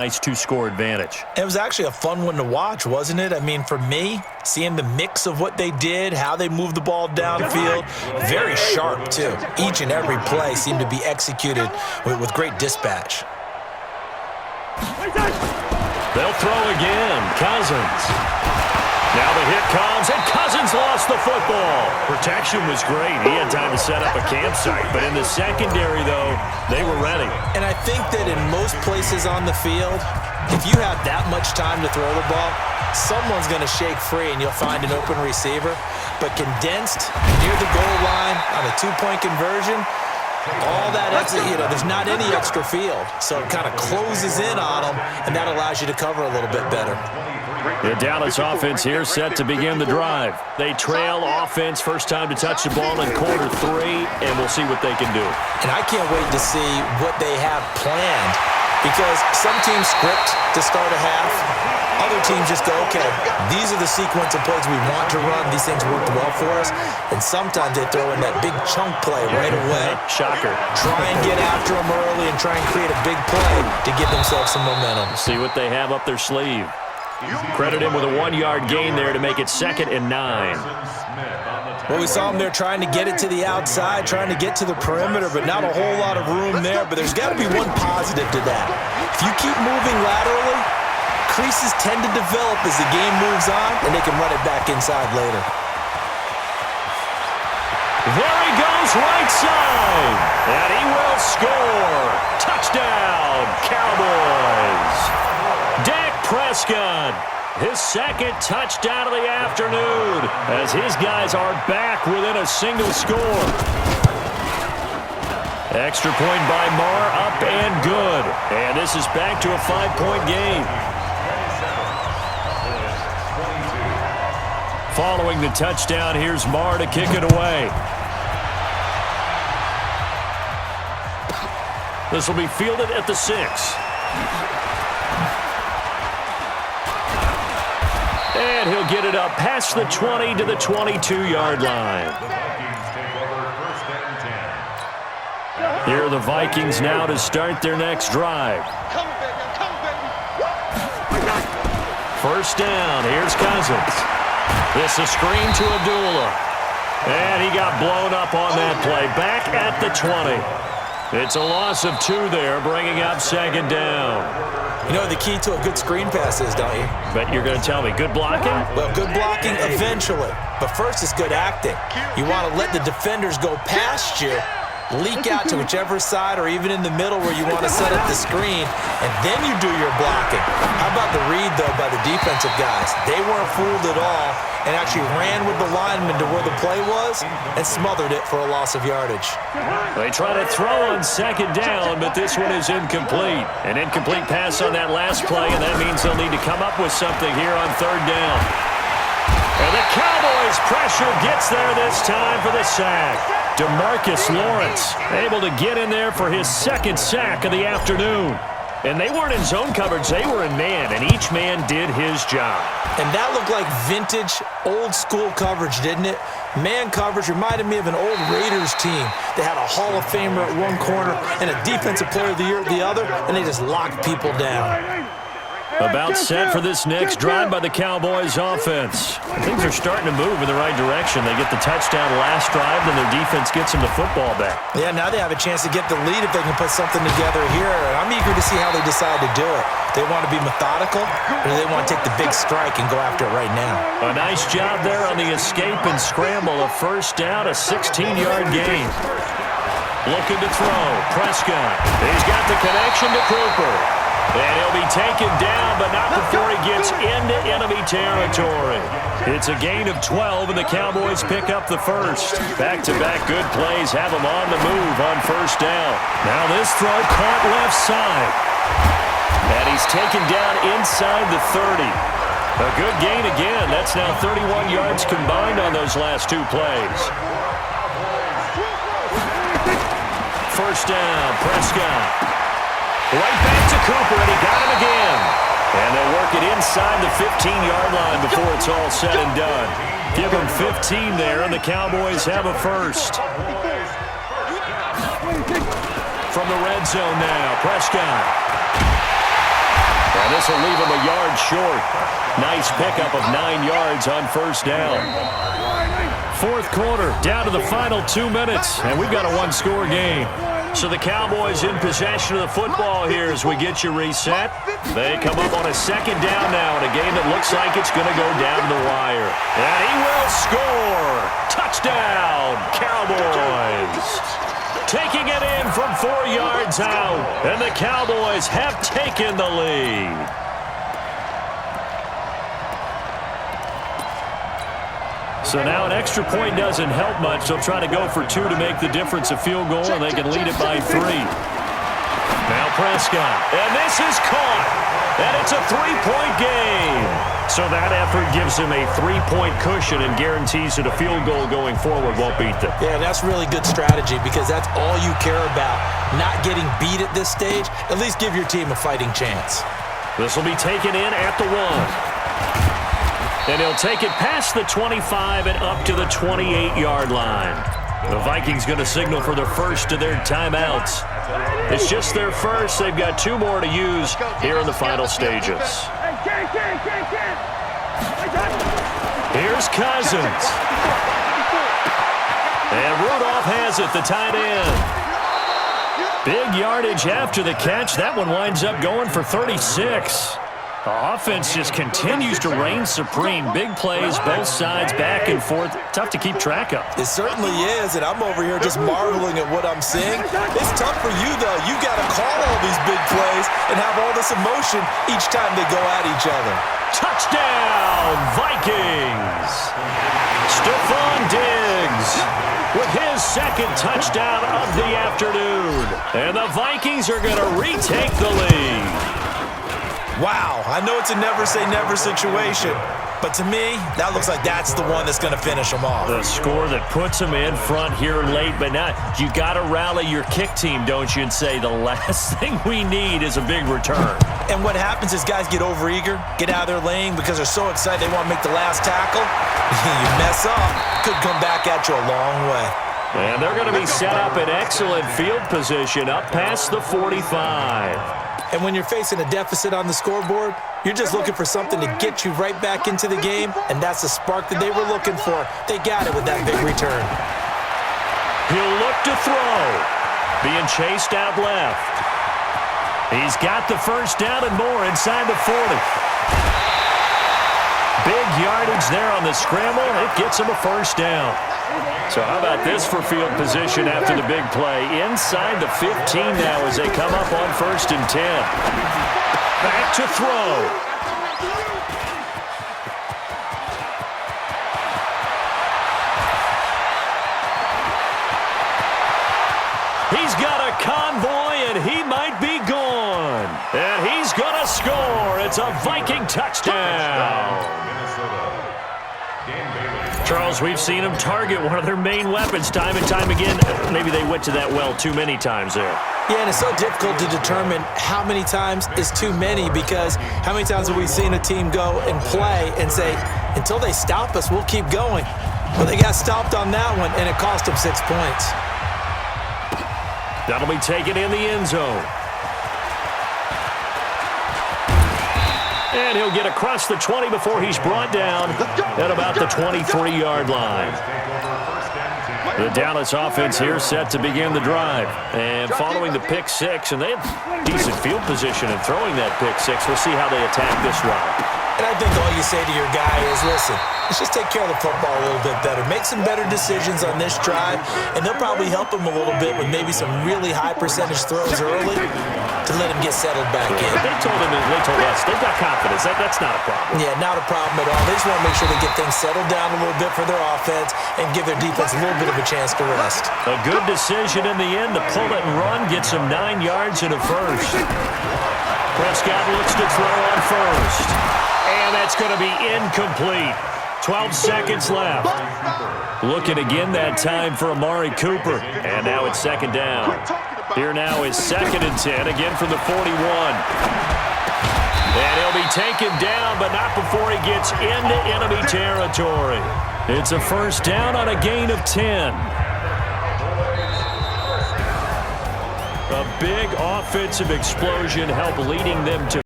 Nice two-score advantage. It was actually a fun one to watch, wasn't it? I mean, for me, seeing the mix of what they did, how they moved the ball downfield, very sharp, too. Each and every play seemed to be executed with great dispatch. They'll throw again. Cousins. Now the hit comes, and Cousins lost the football. Protection was great. He had time to set up a campsite. But in the secondary, though, they were ready. And I think that in most places on the field, if you have that much time to throw the ball, someone's going to shake free and you'll find an open receiver. But condensed near the goal line on a two-point conversion, all that extra, there's not any extra field. So it kind of closes in on them, and that allows you to cover a little bit better. The Dallas offense here set to begin the drive. They trail offense, first time to touch the ball in quarter 3, and we'll see what they can do. And I can't wait to see what they have planned, because some teams script to start a half. Other teams just go, okay, these are the sequence of plays we want to run. These things worked well for us. And sometimes they throw in that big chunk play right away. Shocker. Try and get after them early and try and create a big play to give themselves some momentum. See what they have up their sleeve. Credit him with a 1-yard gain there to make it 2nd and 9. Well, we saw him there trying to get it to the outside, trying to get to the perimeter, but not a whole lot of room there. But there's got to be one positive to that. If you keep moving laterally, creases tend to develop as the game moves on, and they can run it back inside later. There he goes, right side, and he will score. Touchdown, Cowboys. Dak Prescott, his 2nd touchdown of the afternoon, as his guys are back within a single score. Extra point by Marr, up and good. And this is back to a 5-point game. Following the touchdown, here's Marr to kick it away. This will be fielded at the 6. And he'll get it up past the 20 to the 22-yard line. Here are the Vikings now to start their next drive. First down, here's Cousins. This is a screen to Abdullah. And he got blown up on that play. Back at the 20. It's a loss of 2 there, bringing up 2nd down. You know what the key to a good screen pass is, don't you? But you're going to tell me, good blocking? Well, good blocking eventually. But first it's good acting. You want to let the defenders go past you, leak out to whichever side or even in the middle where you want to set up the screen, and then you do your blocking. How about the read, though, by the defensive guys? They weren't fooled at all and actually ran with the lineman to where the play was and smothered it for a loss of yardage. They try to throw on 2nd down, but this one is incomplete. An incomplete pass on that last play, and that means they'll need to come up with something here on 3rd down. And the Cowboys pressure gets there this time for the sack. DeMarcus Lawrence able to get in there for his 2nd sack of the afternoon. And they weren't in zone coverage, they were in man, and each man did his job. And that looked like vintage, old-school coverage, didn't it? Man coverage reminded me of an old Raiders team. They had a Hall of Famer at one corner and a Defensive Player of the Year at the other, and they just locked people down. About set for this next drive by the Cowboys offense. Things are starting to move in the right direction. They get the touchdown last drive, then their defense gets them the football back. Yeah, now they have a chance to get the lead if they can put something together here. I'm eager to see how they decide to do it. They want to be methodical, or do they want to take the big strike and go after it right now? A nice job there on the escape and scramble. A first down, a 16-yard gain. Looking to throw. Prescott. He's got the connection to Cooper. And he'll be taken down, but not before he gets into enemy territory. It's a gain of 12, and the Cowboys pick up the first. Back-to-back good plays have them on the move on first down. Now this throw caught left side. And he's taken down inside the 30. A good gain again. That's now 31 yards combined on those last 2 plays. First down, Prescott. Right back to Cooper, and he got him again. And they'll work it inside the 15-yard line before it's all said and done. Give them 15 there, and the Cowboys have a first. From the red zone now, Prescott. This will leave him a yard short. Nice pickup of 9 yards on first down. Fourth quarter, down to the final 2 minutes, and we've got a one-score game. So the Cowboys in possession of the football here as we get you reset. They come up on a second down now in a game that looks like it's going to go down the wire. And he will score. Touchdown, Cowboys. Taking it in from 4 yards out, and the Cowboys have taken the lead. So now an extra point doesn't help much. They'll try to go for 2 to make the difference a field goal, and they can lead it by 3. Now Prescott, and this is caught, and it's a 3-point game. So that effort gives him a 3-point cushion and guarantees that a field goal going forward won't beat them. Yeah, that's really good strategy because that's all you care about. Not getting beat at this stage, at least give your team a fighting chance. This will be taken in at the 1. And he'll take it past the 25 and up to the 28-yard line. The Vikings going to signal for their first of their timeouts. It's just their first. They've got 2 more to use here in the final stages. Here's Cousins. And Rudolph has it, the tight end. Big yardage after the catch. That one winds up going for 36. The offense just continues to reign supreme. Big plays, both sides, back and forth. Tough to keep track of. It certainly is, and I'm over here just marveling at what I'm seeing. It's tough for you, though. You got to call all these big plays and have all this emotion each time they go at each other. Touchdown, Vikings! Stephon Diggs with his second touchdown of the afternoon. And the Vikings are going to retake the lead. Wow, I know it's a never-say-never situation, but to me, that looks like that's the one that's going to finish them off. The score that puts them in front here late, but now you got to rally your kick team, don't you, and say the last thing we need is a big return. And what happens is guys get overeager, get out of their lane because they're so excited they want to make the last tackle. You mess up, could come back at you a long way. And they're going to be set up in excellent field position up past the 45. And when you're facing a deficit on the scoreboard, you're just looking for something to get you right back into the game, and that's the spark that they were looking for. They got it with that big return. He'll look to throw. Being chased out left. He's got the first down and more inside the 40. Big yardage there on the scramble, and it gets him a first down. So how about this for field position after the big play? Inside the 15 now as they come up on 1st and 10. Back to throw. He's got a convoy, and he might be gone. And he's going to score. It's a Viking touchdown. Charles, we've seen them target one of their main weapons time and time again. Maybe they went to that well too many times there. Yeah, and it's so difficult to determine how many times is too many because how many times have we seen a team go and play and say, until they stop us, we'll keep going. Well, they got stopped on that one, and it cost them 6 points. That'll be taken in the end zone. And he'll get across the 20 before he's brought down at about the 23-yard line. The Dallas offense here set to begin the drive. And following the pick six, and they have decent field position in throwing that pick six. We'll see how they attack this route. And I think all you say to your guy is, listen, let's just take care of the football a little bit better. Make some better decisions on this drive, and they'll probably help him a little bit with maybe some really high percentage throws early to let him get settled back in. They told us they've got confidence. That's not a problem. Yeah, not a problem at all. They just want to make sure they get things settled down a little bit for their offense and give their defense a little bit of a chance to rest. A good decision in the end to pull it and run, gets him 9 yards and a first. Prescott looks to throw on first. And that's going to be incomplete. 12 seconds left. Looking again that time for Amari Cooper. And now it's second down. Here now is 2nd and 10, again from the 41. And he'll be taken down, but not before he gets into enemy territory. It's a first down on a gain of 10. A big offensive explosion helped leading them to